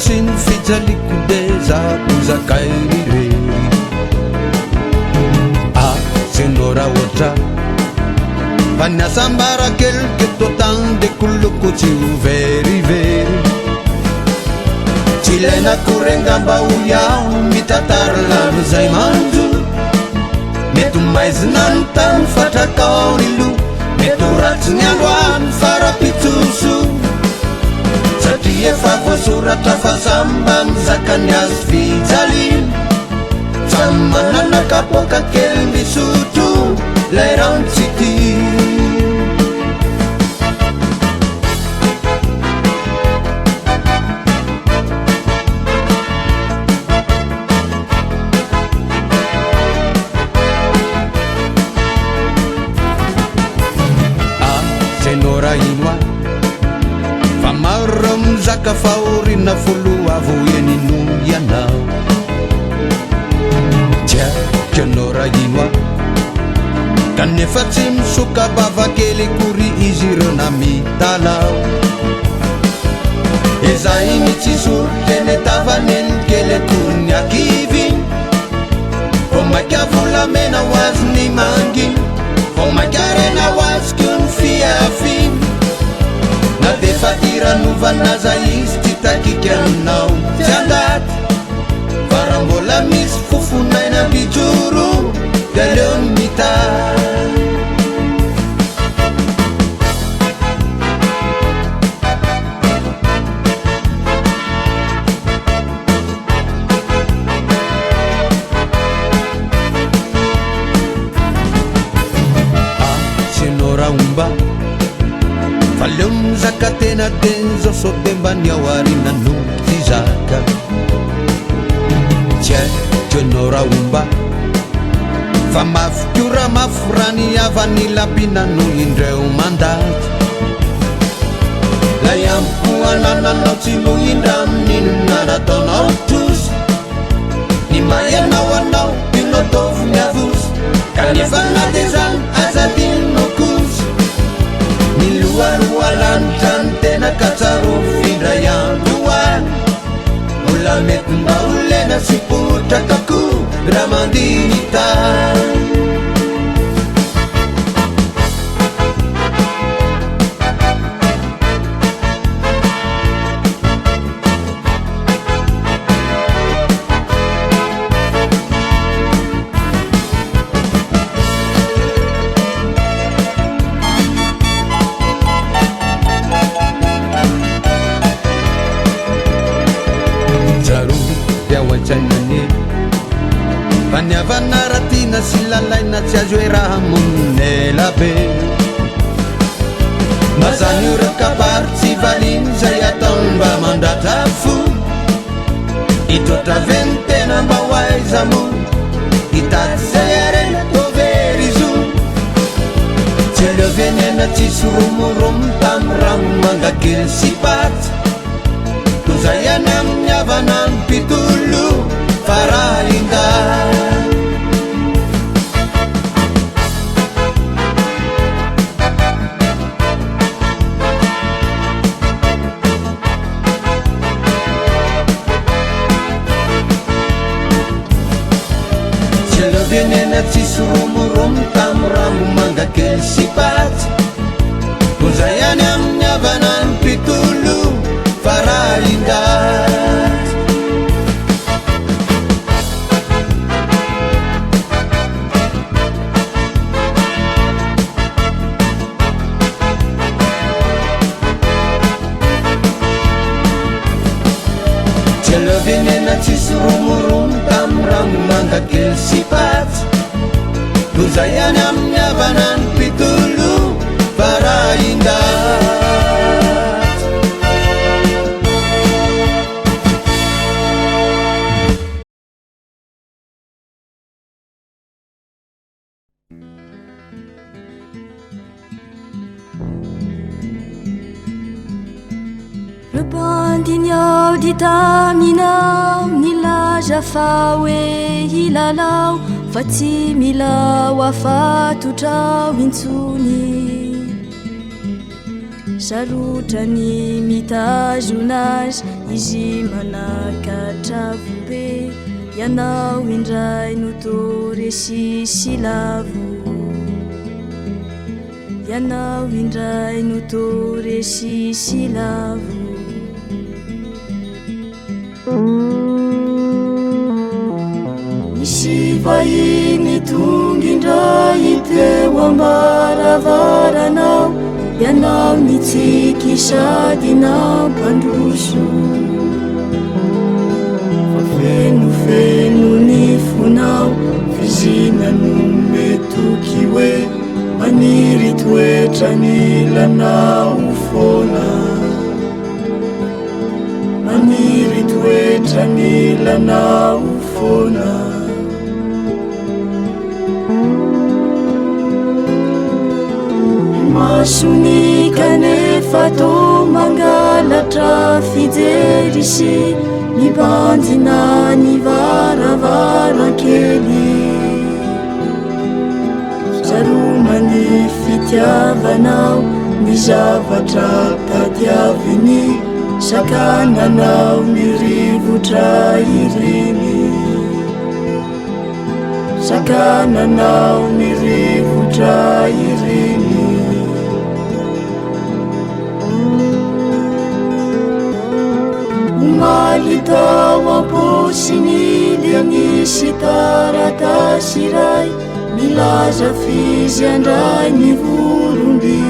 sy ny fijaliko de zaho zakay irery azenao raha ohatra fa niasa mbarakelike to tagny de koloko tsy hoverivery tsy ilaina korengamba ho iaho mitantara lano zay manjo mety maizina ny tany fatrakao ny lo mety ho ratsy ny androany farapitsoso satria efa voasoratra fa samba mizakany azy fijaliny samy manana kapoaka kely misotro lay rano tsy ty azenora ino a fa maro mizaka fa orina folo avoenino ianao tiakanora ino a kanefa tsy misoka bavakely kory izy ireo na mitalao ezay ny tsy soroteny tavaneny kely tony akivy fo maika volamena ho azy ny manginy fo maika rena ho azy keo ny fiafiny na de fa tiranovanaza izy ty takiky aminao tsy andaty fa raha mbola misy fofonaina mijoro de leo ny mitay asenora omba fa leo mizaka tena teny zao so de mba niaoarina no ty zaka tsy haiko anao raha omba fa mafiko raha mafo raha niavany lapina no indreo mandaty la iampo anananao tsy lohindra amin'inona nataonao trosy ny mayanao anao ino ataovy miavosy kanefa na de zany azadino kosy ny loharoa lanitra ny tena katsaro findra iandroany ola mety mba olena sy potrakako raha mandiny tany faniavana ratina sy lalaina tsy azo hoe raha monela be mazany io reo kabary tsy valiny zay ataony mba mandratra fo itoatra veny tena mba ho aiza mo hitaty zay arena toverizo tsy aleo venena tsisy romoromo tamy ramo mangakely sy paty tozay any amin'ny havana ny mpitolo farainga venena tsisy romoromo tamy ramo mangakely sy paty tozay any amin'ny havana ny mpitolo farainga venena tsisy romoromo tamy ramo mangakely sy paty tozay any amin'ny havana ny mpitolo farainga Bandinao ditaminao nilaza fa hoe hilalao fa tsy mila ho afatotrao intsony sarotrany mitazonazy izy manakatravy be ianao indray notoresisy lavo ianao indray notoresisy lavo misy vahiny tonga indray teo ambaravaranao ianao mitsiky sady nampandroso fa fenofeno ny fonao fizina no metoky hoe maniry toetra ny lanao fona maniry toetra ny lanao fona masony kanefa to mangalatra fijery sy mibandina ny varavarankely saromany fitiavanao ny zavatra tadiaviny sakananao ny rivotra iriny sakananao ny rivotra iriny malitao amposiny lianisy taratasy ray milaza fizy andray ny voromby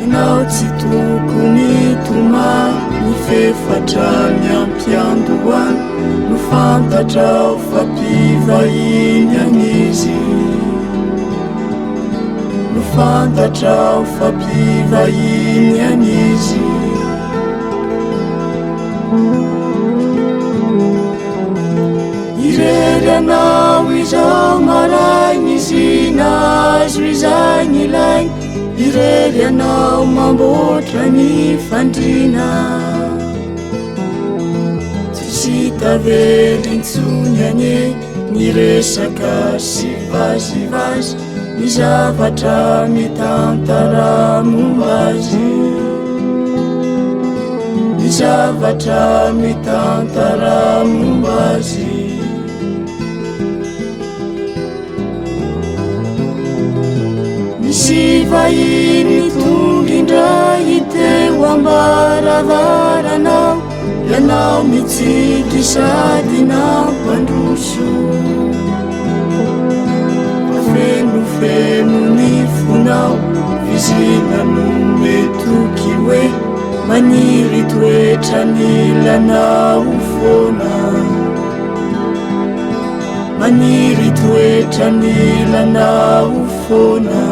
ianao tsy tokony toma ny fefatra ny ampiandoany no fantatrao fampivahiny anizy no fantatrao fampivahiny anizy irery anao izao marainy izy nazo izay ny lainy irery anao mamboatra ny fandrina tsisy tavelyntsony anye ny resaka sy vazivazy ny zavatra mitantara mombazy ny zavatra mitantara mombazy misy vahiny tonga indray teo ambaravaranao ianao mitsiky sady nampandroso fenofeno ny fonao fizina no metoky hoe maniry toetra ny lanao fona maniry toetra ny lanao fona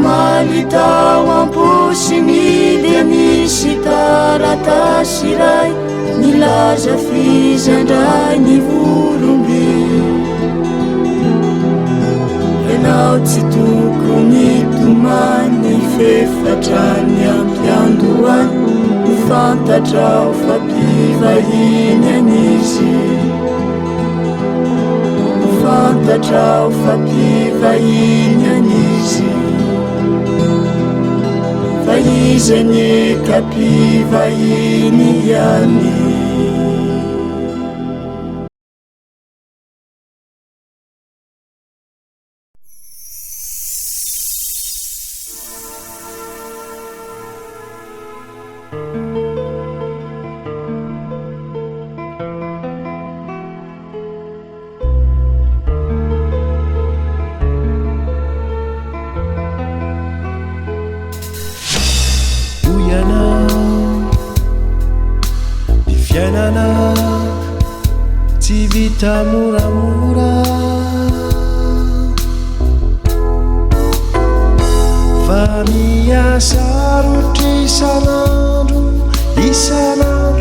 malitao amposiny dia nisy taratasy ray nilaza fizy andray ny voromby ianao tsy tokony tomany fefatra ny ampiandoany no fantatrao fampivahiny anizy no fantatrao fampivahiny anizy fa izy ny kampivahiny ihany tsy vita moramora fa miasa rotry isanandro isanora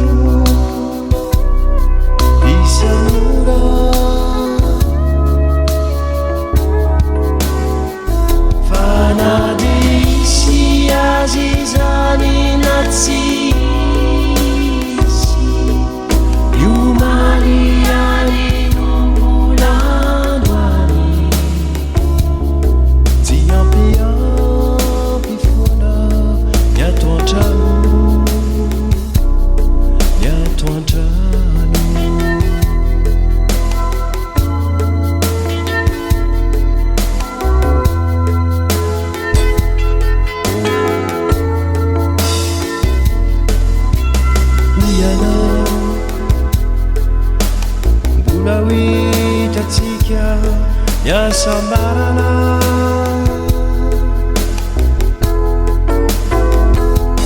fa na disy azy zany na tsy Mariani numbulan itatsika yasambarana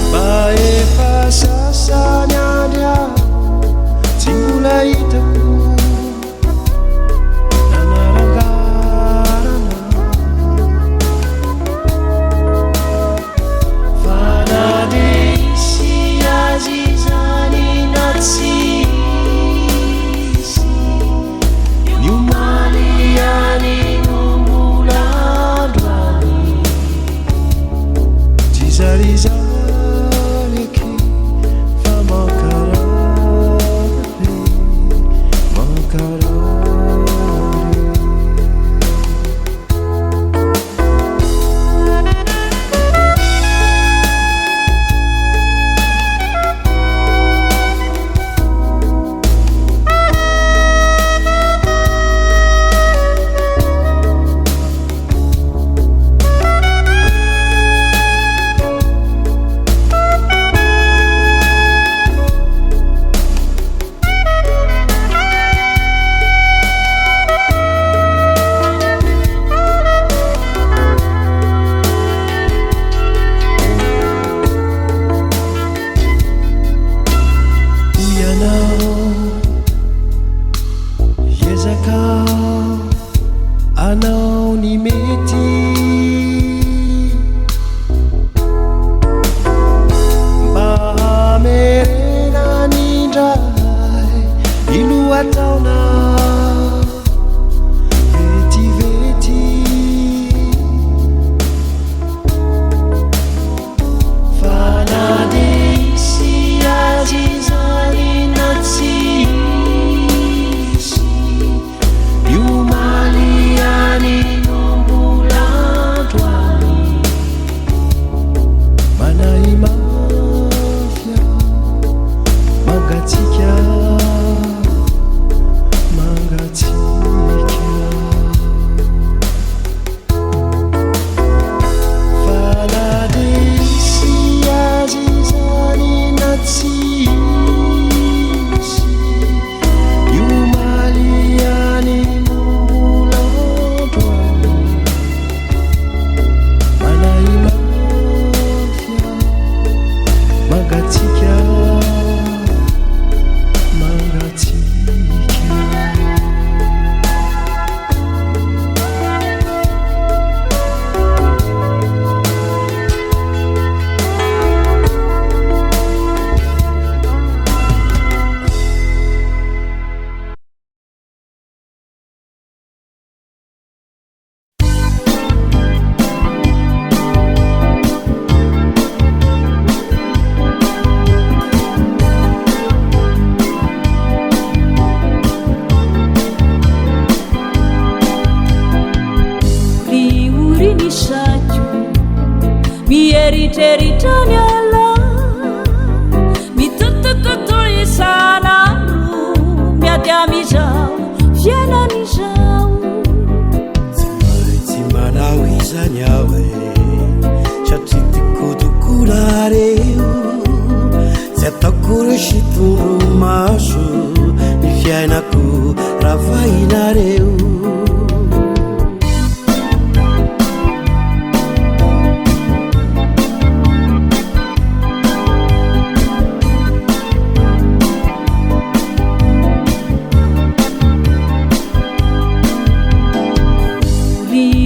mba efa sasany andry aho tsy mbola hitako nanarangarana fa na nisy azy zany na tsisy niomaly any no mbola androany tsy zarizariky fa mankarary mankarary anao ny mety mba hamerena nindray ilohataona vetivety fa na nisy azy zany na tsisy niomaly any no mbola androany manay mafia mangatsika mangatsika fa na nisy azy zany na tsisy niomaly any no mbola androany manay mafia mangatsika mangatsika riurinisakyo mieritreritrany ala mitotototo isanandro miady amizao fiainan'izao tsy maitsy manao izany aho e satria tikotokolareo tsy ataoko resy toromaso ny fiainako ravahinareo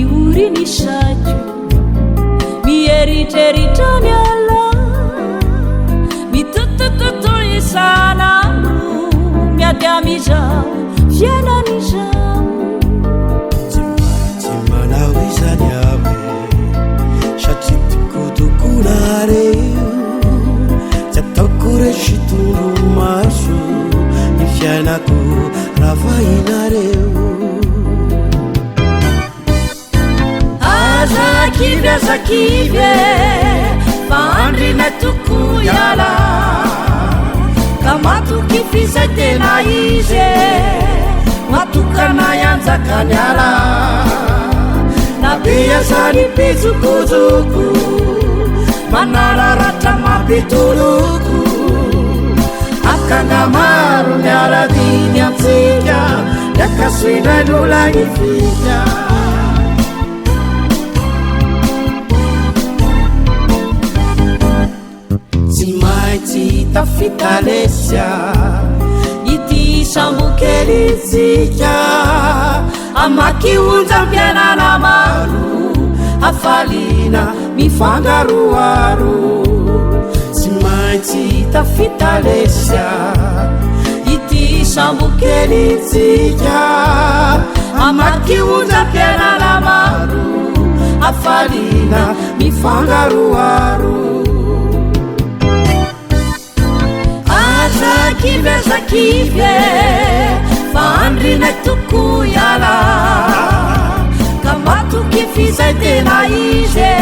riurinisakyo mieritreritrany ala mitotototo isanandro miady amizao fiainan'izao tsy maitsy manao izany aho e satria tikotokolareo tsy ataoko resy toromaso ny fiainako ravahinareo azakivy azakivy fa andrina toko iala ka matoky fizay tena izy matokana ianjakany ala na biazany pitsokojoko manararatra mampitoloko akanga maro miaradiny amtsika miaka swinanula ifika Simaiti tafitalesha iti sambukelizika amakiunza mpiana na maru afalina mifangaruaru Simaiti tafitalesha iti sambukelizika amakiunza mpiana na maru afalina mifangaruaru Zakivye Fandri na tukuyala Kama tukifiza tena ije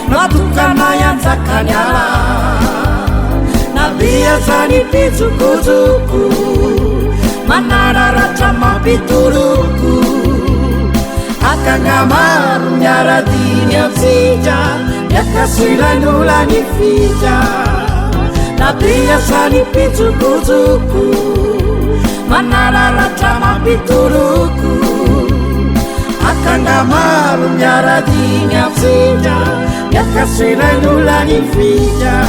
Natukana yanza kanyala Nabia zani pitukutuku Manarara chama pituruku Akangamaru nyara dini msija Yakaswila nula nifija Nabia sani pitukutuku Manarara chama pituruku Akangamaru nyara dini msija Yakaswila nula nifija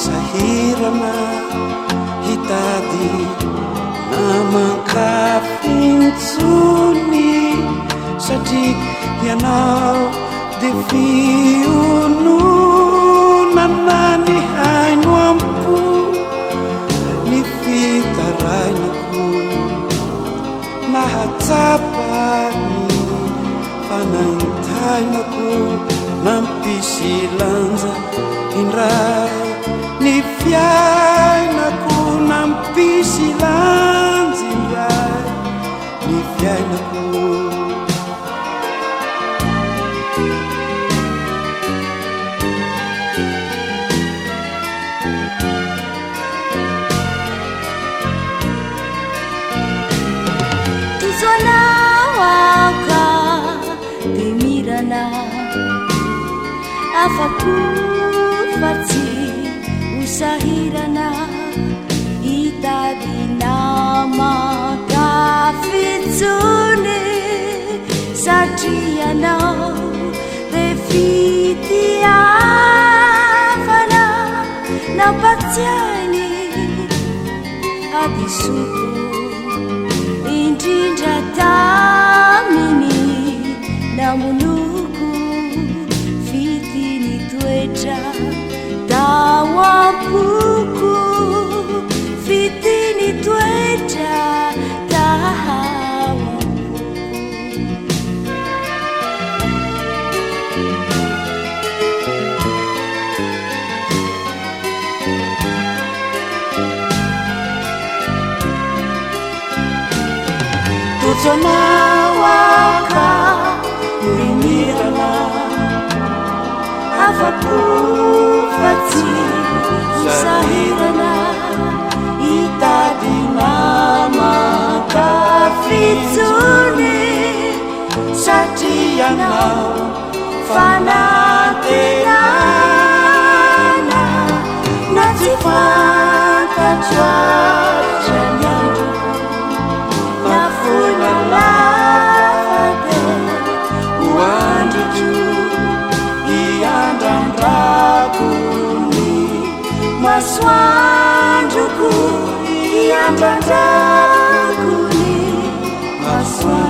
Sahirana hitadi namankafintuni sati yanao defiunu nanani hainwampu nifitarainaku nahatsapani fanaintainaku nampisilanza indrai Nifiainaku nampisilanza indrai Nifiainaku Tuzona waka Demirana Afaku Fati Usahirana itadi nama kafitsune satriana refiti afana napatsiani adisuku indrindra tamini namunuku fitini toetra Tawapuku fitini toetra tahawapuku Tuzona waka Nimirana Afapu Fati Usahirana itadi nama kafitsune satriana fanatenana natifantatra janyandro nafuna lafade uandritu iandandrakuni Maswanduku iandandrakuni Maswanduku